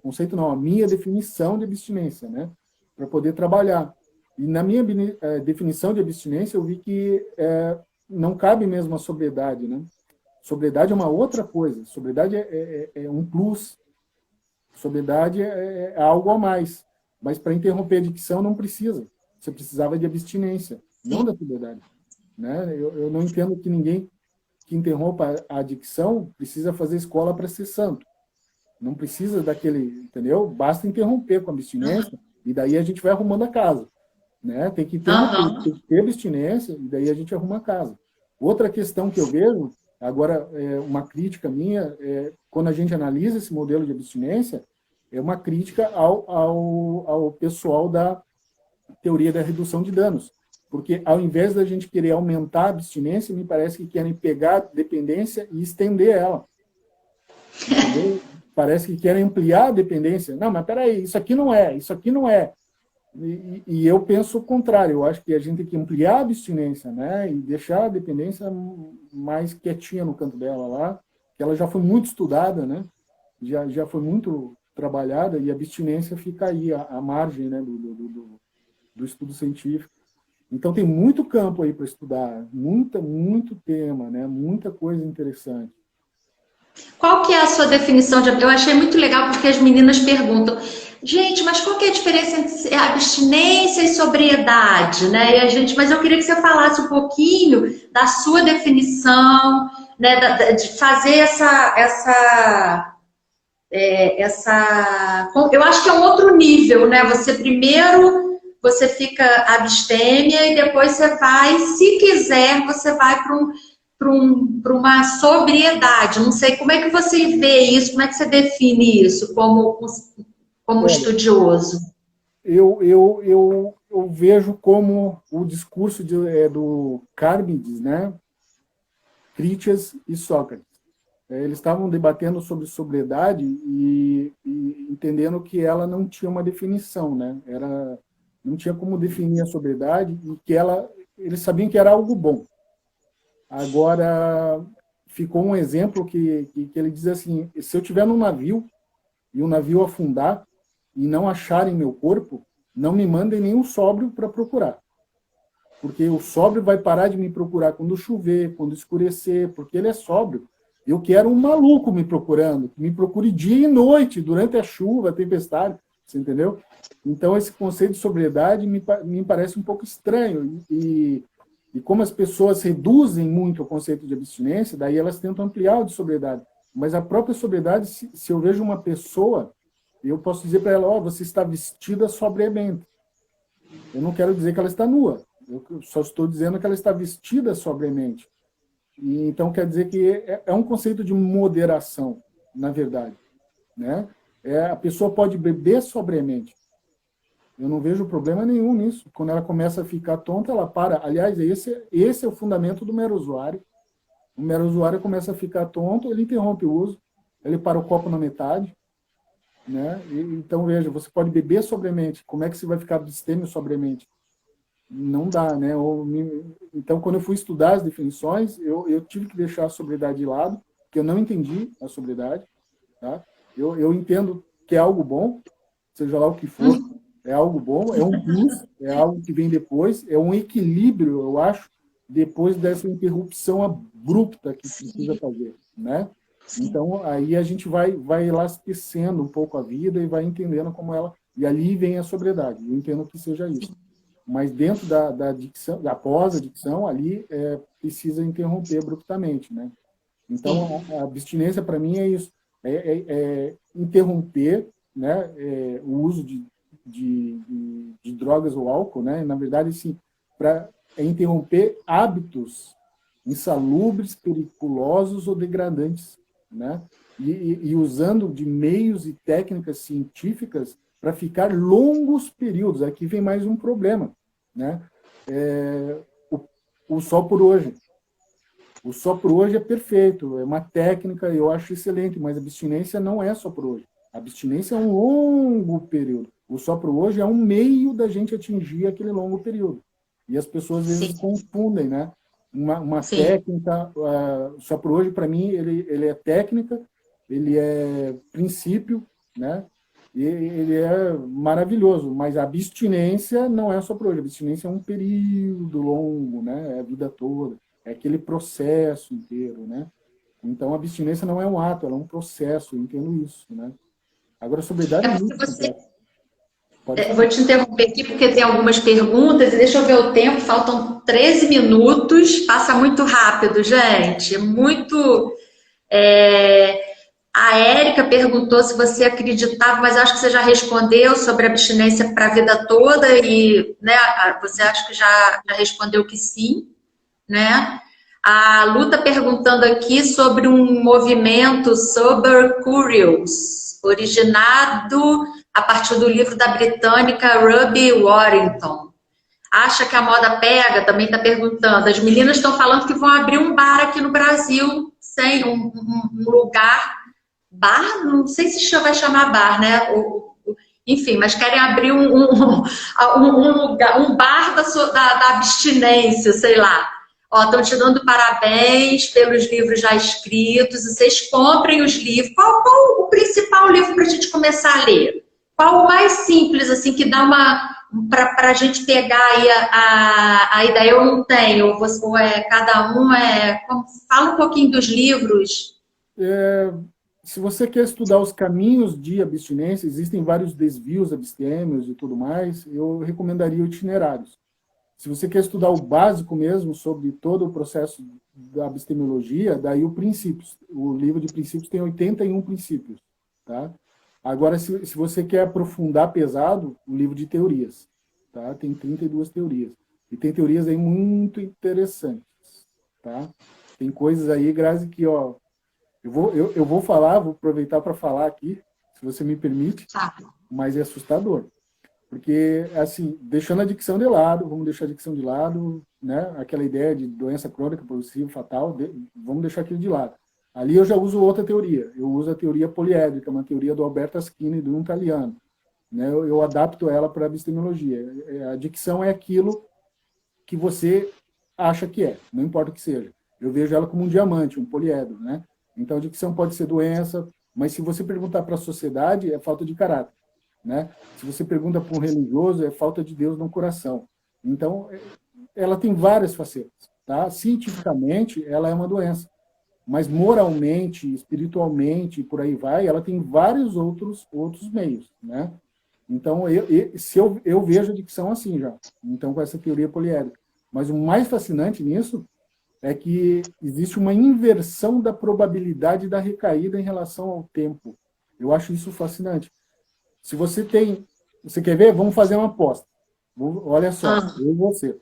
conceito, não, a minha definição de abstinência, né? Para poder trabalhar. E na minha definição de abstinência, eu vi que não cabe mesmo a sobriedade, né? Sobriedade é uma outra coisa. Sobriedade é um plus. Sobriedade é algo a mais. Mas para interromper a adicção não precisa. Você precisava de abstinência, não da sobriedade, né? Eu não entendo que ninguém que interrompa a adicção precisa fazer escola para ser santo. Não precisa daquele, entendeu? Basta interromper com a abstinência e daí a gente vai arrumando a casa, né? Tem que interromper, tem que ter abstinência e daí a gente arruma a casa. Outra questão que eu vejo, agora uma crítica minha, quando a gente analisa esse modelo de abstinência, é uma crítica ao pessoal da teoria da redução de danos. Porque ao invés da gente querer aumentar a abstinência, me parece que querem pegar a dependência e estender ela. Entendeu? Parece que querem ampliar a dependência. Não, mas peraí, isso aqui não é, isso aqui não é. E eu penso o contrário, eu acho que a gente tem que ampliar a abstinência, né? E deixar a dependência mais quietinha no canto dela lá, que ela já foi muito estudada, né? Já foi muito trabalhada, e a abstinência fica aí, à margem, né? do estudo científico. Então tem muito campo aí para estudar, muito tema, né? Muita coisa interessante. Qual que é a sua definição de... Eu achei muito legal porque as meninas perguntam, gente, mas qual que é a diferença entre abstinência e sobriedade, né? E a gente, mas eu queria que você falasse um pouquinho da sua definição, né? De fazer eu acho que é um outro nível, né? Você fica abstêmia e depois você vai, se quiser, você vai para uma sobriedade. Não sei como é que você vê isso, como é que você define isso como estudioso? Eu vejo como o discurso do Carmides, né? Critias e Sócrates. Eles estavam debatendo sobre sobriedade e entendendo que ela não tinha uma definição, né? Não tinha como definir a sobriedade e que eles sabiam que era algo bom. Agora, ficou um exemplo que ele diz assim, se eu estiver num navio e o navio afundar e não acharem meu corpo, não me mandem nenhum sóbrio para procurar. Porque o sóbrio vai parar de me procurar quando chover, quando escurecer, porque ele é sóbrio. Eu quero um maluco me procurando, que me procure dia e noite, durante a chuva, a tempestade, você entendeu? Então, esse conceito de sobriedade me parece um pouco estranho. E como as pessoas reduzem muito o conceito de abstinência, daí elas tentam ampliar o de sobriedade. Mas a própria sobriedade, se eu vejo uma pessoa, eu posso dizer para ela, você está vestida sobriamente. Eu não quero dizer que ela está nua. Eu só estou dizendo que ela está vestida sobriamente. E, então, quer dizer que é um conceito de moderação, na verdade, né? A pessoa pode beber sobriamente. Eu não vejo problema nenhum nisso. Quando ela começa a ficar tonta, ela para. Aliás, esse é o fundamento do mero usuário. O mero usuário começa a ficar tonto, ele interrompe o uso, ele para o copo na metade, né? Então, veja, você pode beber sobriamente. Como é que você vai ficar abstêmio sobriamente? Não dá, né? Então, quando eu fui estudar as definições, eu tive que deixar a sobriedade de lado, porque eu não entendi a sobriedade, tá? Eu entendo que é algo bom, seja lá o que for, é algo bom, é um plus, é algo que vem depois, é um equilíbrio, eu acho, depois dessa interrupção abrupta que precisa fazer, né? Então, aí a gente vai elastecendo um pouco a vida e vai entendendo como ela... E ali vem a sobriedade, eu entendo que seja isso. Mas dentro da adicção, da pós-adicção, ali precisa interromper abruptamente, né? Então, a abstinência, para mim, é isso. Interromper, né, o uso de drogas ou álcool, né? Na verdade, sim, para interromper hábitos insalubres, periculosos ou degradantes, né? E usando de meios e técnicas científicas para ficar longos períodos. Aqui vem mais um problema, né? O só por hoje. O só por hoje é perfeito, é uma técnica, eu acho excelente, mas a abstinência não é só por hoje. A abstinência é um longo período. O só por hoje é um meio da gente atingir aquele longo período. E as pessoas às vezes confundem, né? Uma técnica, só por hoje, para mim, ele é técnica ele é princípio, né? E ele é maravilhoso, mas a abstinência não é só para hoje. A abstinência é um período longo, né? É a vida toda, é aquele processo inteiro, né? Então, a abstinência não é um ato, ela é um processo, eu entendo isso, né? Agora, a sobriedade É é porque muito você, complexa. Pode vou falar. te interromper aqui porque tem algumas perguntas e deixa eu ver o tempo, faltam 13 minutos, passa muito rápido, gente, muito. é, A Érica perguntou se você acreditava, mas acho que você já respondeu sobre abstinência para a vida toda e, né, você acha que já respondeu que sim, né? A Lu está perguntando aqui sobre um movimento Sober Curious, originado a partir do livro da britânica Ruby Warrington. Acha que a moda pega? Também está perguntando. As meninas estão falando que vão abrir um bar aqui no Brasil, sem um lugar. Bar? Não sei se vai chamar bar, né? Enfim, mas querem abrir um lugar, um bar da abstinência, sei lá. Ó, estão te dando parabéns pelos livros já escritos. Vocês comprem os livros. Qual o principal livro para a gente começar a ler? Qual o mais simples, assim, que dá uma. Para a gente pegar aí a ideia? Eu não tenho, ou cada um é. Fala um pouquinho dos livros. Se você quer estudar os caminhos de abstinência, existem vários desvios abstêmios e tudo mais, eu recomendaria itinerários. Se você quer estudar o básico mesmo sobre todo o processo da abstemiologia, daí o Princípios. O livro de Princípios tem 81 princípios, tá? Agora, se você quer aprofundar pesado, o livro de teorias, tá? Tem 32 teorias. E tem teorias aí muito interessantes, tá? Tem coisas aí, Grazi, que, ó, eu vou falar, vou aproveitar para falar aqui, se você me permite, Tá. mas é assustador. Porque, assim, deixando a adicção de lado, vamos deixar a adicção de lado, né? Aquela ideia de doença crônica, progressiva, fatal, vamos deixar aquilo de lado. Ali eu já uso outra teoria. Eu uso a teoria poliédrica, uma teoria do Alberto Aschini, de um italiano. Né? Eu adapto ela para a epistemologia. A adicção é aquilo que você acha que é, não importa o que seja. Eu vejo ela como um diamante, um poliedro, né? Então, a adicção pode ser doença, mas se você perguntar para a sociedade, é falta de caráter. Né? Se você pergunta para um religioso, é falta de Deus no coração. Então, ela tem várias facetas. Tá? Cientificamente, ela é uma doença. Mas moralmente, espiritualmente, por aí vai, ela tem vários outros meios. Né? Então, eu vejo a adicção assim já. Então, com essa teoria poliédrica. Mas o mais fascinante nisso é que existe uma inversão da probabilidade da recaída em relação ao tempo. Eu acho isso fascinante. Se você tem... Você quer ver? Vamos fazer uma aposta. Olha só, eu e você.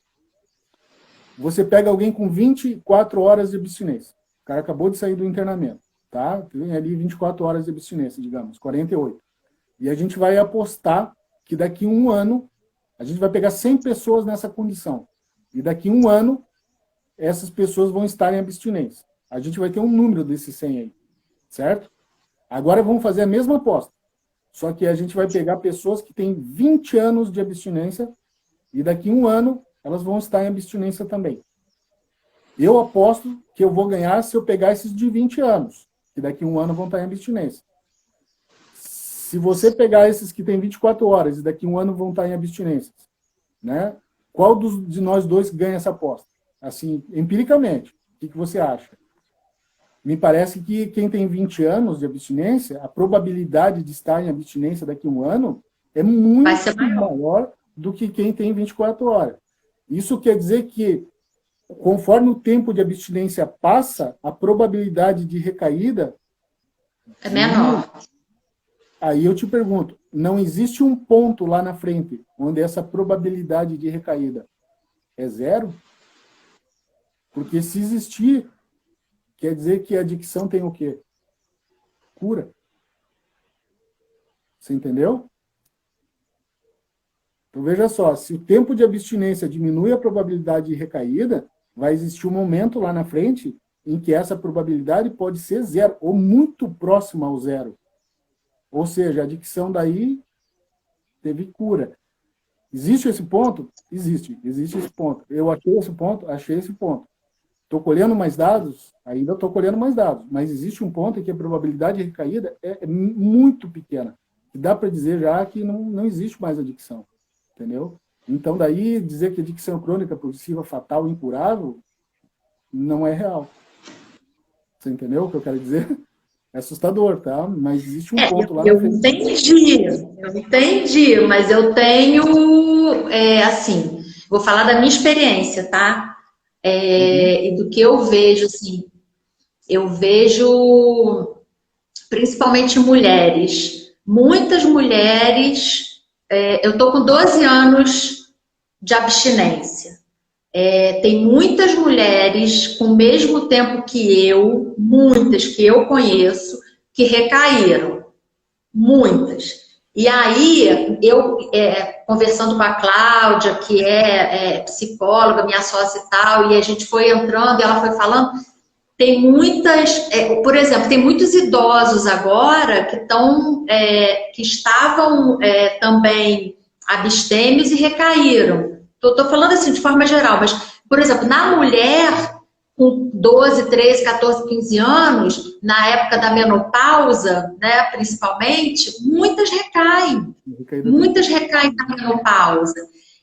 Você pega alguém com 24 horas de abstinência. O cara acabou de sair do internamento. Tá? Tem ali 24 horas de abstinência, digamos, 48. E a gente vai apostar que daqui a um ano, a gente vai pegar 100 pessoas nessa condição. E daqui a um ano, essas pessoas vão estar em abstinência. A gente vai ter um número desses 100 aí. Certo? Agora vamos fazer a mesma aposta. Só que a gente vai pegar pessoas que têm 20 anos de abstinência e daqui a um ano elas vão estar em abstinência também. Eu aposto que eu vou ganhar se eu pegar esses de 20 anos, que daqui a um ano vão estar em abstinência. Se você pegar esses que têm 24 horas e daqui a um ano vão estar em abstinência, né? Qual de nós dois ganha essa aposta? Assim, empiricamente, o que você acha? Me parece que quem tem 20 anos de abstinência, a probabilidade de estar em abstinência daqui a um ano é muito maior do que quem tem 24 horas. Isso quer dizer que, conforme o tempo de abstinência passa, a probabilidade de recaída é menor. Aí eu te pergunto, não existe um ponto lá na frente onde essa probabilidade de recaída é zero? Porque se existir, quer dizer que a adicção tem o quê? Cura. Você entendeu? Então, veja só, se o tempo de abstinência diminui a probabilidade de recaída, vai existir um momento lá na frente em que essa probabilidade pode ser zero, ou muito próxima ao zero. Ou seja, a adicção daí teve cura. Existe esse ponto? Existe esse ponto. Eu achei esse ponto? Achei esse ponto. Estou colhendo mais dados? Ainda estou colhendo mais dados, mas existe um ponto em que a probabilidade de recaída é muito pequena. E dá para dizer já que não existe mais adicção, entendeu? Então, daí, dizer que adicção crônica, progressiva, fatal, incurável, não é real. Você entendeu o que eu quero dizer? É assustador, tá? Mas existe um ponto lá eu na frente. entendi, mas eu tenho, assim, vou falar da minha experiência, tá? E do que eu vejo, assim, eu vejo principalmente mulheres, muitas mulheres, eu tô com 12 anos de abstinência. Tem muitas mulheres com o mesmo tempo que eu, muitas que eu conheço, que recaíram. Muitas. E aí, eu, conversando com a Cláudia, que é psicóloga, minha sócia e tal, e a gente foi entrando e ela foi falando, tem muitas, por exemplo, tem muitos idosos agora que estavam também abstêmios e recaíram. Estou falando assim de forma geral, mas, por exemplo, na mulher com 12, 13, 14, 15 anos, na época da menopausa, né, principalmente, muitas recaem na menopausa.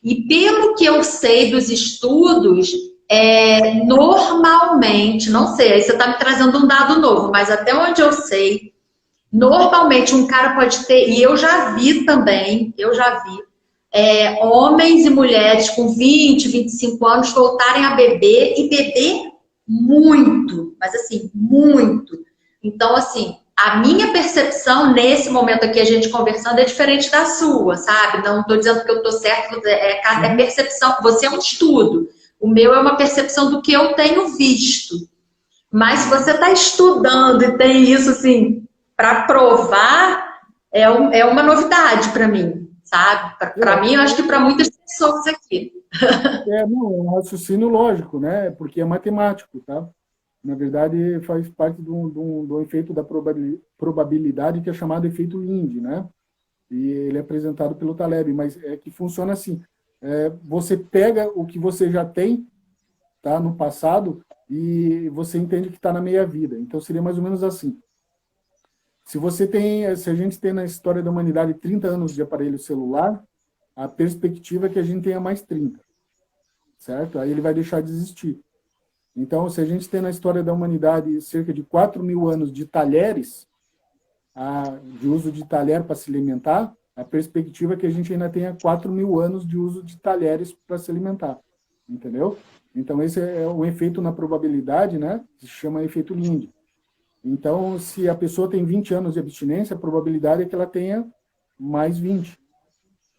E pelo que eu sei dos estudos, normalmente, não sei, aí você está me trazendo um dado novo, mas até onde eu sei, normalmente um cara pode ter, e eu já vi também, homens e mulheres com 20, 25 anos voltarem a beber e beber muito, mas assim, muito. Então, assim, a minha percepção nesse momento aqui, a gente conversando, é diferente da sua, sabe? Não estou dizendo que eu estou certo, é percepção, você é um estudo. O meu é uma percepção do que eu tenho visto. Mas se você está estudando e tem isso, assim, para provar, é uma novidade para mim, sabe? Para mim, eu acho que para muitas pessoas aqui. Não, é um raciocínio lógico, né? Porque é matemático, tá? Na verdade, faz parte do efeito da probabilidade que é chamado efeito Lindy, né? E ele é apresentado pelo Taleb, mas é que funciona assim. Você pega o que você já tem, tá, no passado, e você entende que está na meia-vida. Então, seria mais ou menos assim. Se a gente tem na história da humanidade 30 anos de aparelho celular, a perspectiva é que a gente tenha mais 30, certo? Aí ele vai deixar de existir. Então, se a gente tem na história da humanidade cerca de 4.000 anos de talheres, de uso de talher para se alimentar, a perspectiva é que a gente ainda tenha 4.000 anos de uso de talheres para se alimentar, entendeu? Então, esse é o efeito na probabilidade, né? Se chama efeito Lindy. Então, se a pessoa tem 20 anos de abstinência, a probabilidade é que ela tenha mais 20.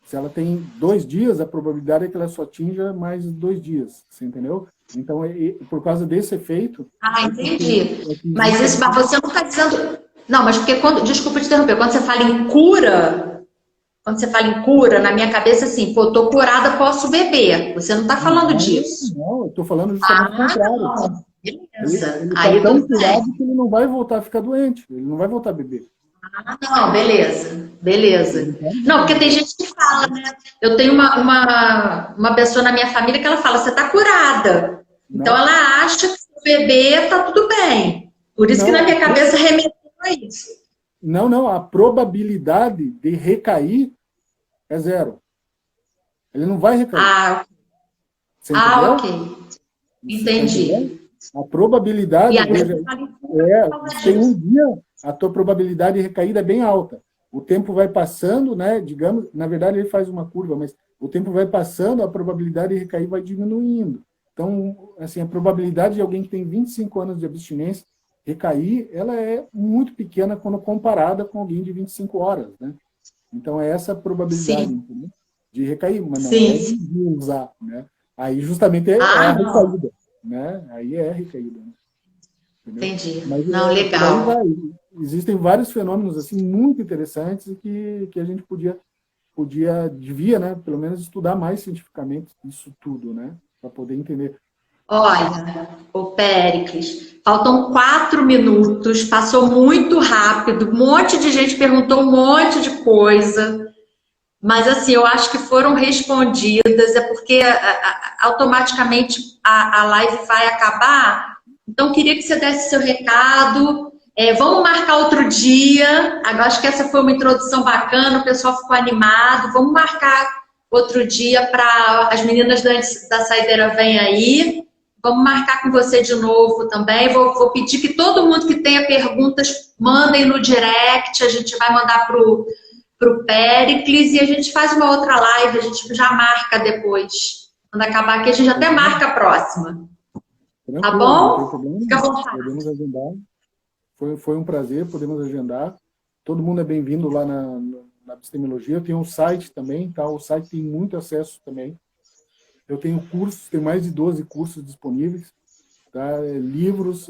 Se ela tem 2 dias, a probabilidade é que ela só atinja mais 2 dias, você entendeu? Então, por causa desse efeito... Entendi. Mas você não está dizendo... Não, mas porque desculpa te interromper, quando você fala em cura, na minha cabeça, assim, pô, tô curada, posso beber. Você não está falando disso. Não, eu estou falando justamente o contrário. Não. Beleza. Ele está tão curado que ele não vai voltar a ficar doente, ele não vai voltar a beber. Não, beleza. Não, porque tem gente que fala, né? Eu tenho uma pessoa na minha família que ela fala, você tá curada. Então ela acha que se beber tá tudo bem. Por isso que na minha cabeça remeteu a isso. Não, a probabilidade de recair é 0. Ele não vai recair. Ok. Entendi. A probabilidade tem um dia, a tua probabilidade de recaída é bem alta. O tempo vai passando, né? Digamos, na verdade ele faz uma curva, mas o tempo vai passando, a probabilidade de recair vai diminuindo. Então, assim, a probabilidade de alguém que tem 25 anos de abstinência recair, ela é muito pequena quando comparada com alguém de 25 horas, né? Então, é essa a probabilidade de recair, mas não é de usar, né? Aí, justamente, é a recaída, né? Aí é a recaída, né? Entendi. Mas, legal. Existem vários fenômenos, assim, muito interessantes que a gente devia, né? Pelo menos estudar mais cientificamente isso tudo, né? Para poder entender. Olha, ô Péricles, faltam 4 minutos, passou muito rápido, um monte de gente perguntou um monte de coisa. Mas, assim, eu acho que foram respondidas, é porque automaticamente a live vai acabar. Então, queria que você desse seu recado. Vamos marcar outro dia. Agora, acho que essa foi uma introdução bacana, o pessoal ficou animado. Vamos marcar outro dia para as meninas da Saideira vêm aí. Vamos marcar com você de novo também. Vou pedir que todo mundo que tenha perguntas mandem no direct. A gente vai mandar para o Péricles e a gente faz uma outra live. A gente já marca depois. Quando acabar aqui, a gente até marca a próxima. Tá bom? Não tem problema. Fica à vontade. Podemos agendar. Foi um prazer, podemos agendar. Todo mundo é bem-vindo lá na epistemologia. Eu tenho um site também, tá? O site tem muito acesso também. Eu tenho cursos, tenho mais de 12 cursos disponíveis. Tá? Livros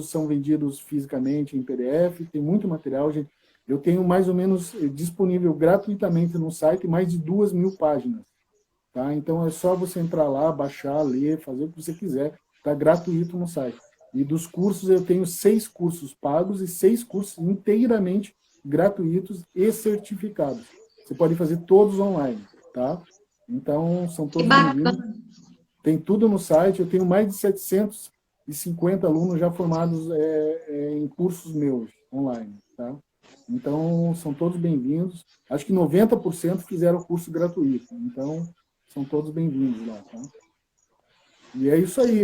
são vendidos fisicamente em PDF, tem muito material. Gente. Eu tenho mais ou menos disponível gratuitamente no site mais de 2.000 páginas. Tá? Então é só você entrar lá, baixar, ler, fazer o que você quiser. Está gratuito no site. E dos cursos eu tenho 6 cursos pagos e 6 cursos inteiramente gratuitos e certificados. Você pode fazer todos online, tá? Então, são todos bem-vindos. Tem tudo no site. Eu tenho mais de 750 alunos já formados em cursos meus, online, tá? Então, são todos bem-vindos. Acho que 90% fizeram o curso gratuito. Então, são todos bem-vindos lá, tá? E é isso aí.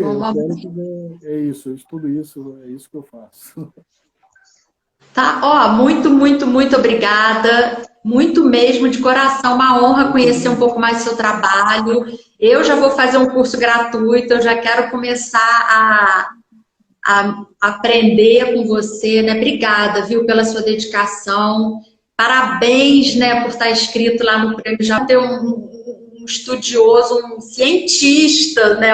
É isso. Eu estudo isso. É isso que eu faço. Tá, ó, muito, muito, muito obrigada. Muito mesmo, de coração, uma honra conhecer um pouco mais do seu trabalho. Eu já vou fazer um curso gratuito, eu já quero começar a aprender com você, né? Obrigada, viu, pela sua dedicação. Parabéns, né, por estar inscrito lá no prêmio. Já ter um estudioso, um cientista, né?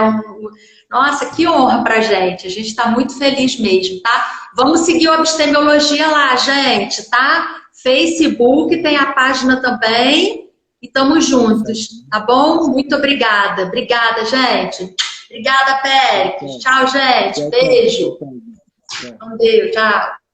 Nossa, que honra pra gente. A gente está muito feliz mesmo, tá? Vamos seguir o Epistemologia lá, gente, tá? Facebook, tem a página também. E estamos juntos, tá bom? Muito obrigada. Obrigada, gente. Obrigada, Péricles. Tchau, gente. Beijo. Um beijo, tchau.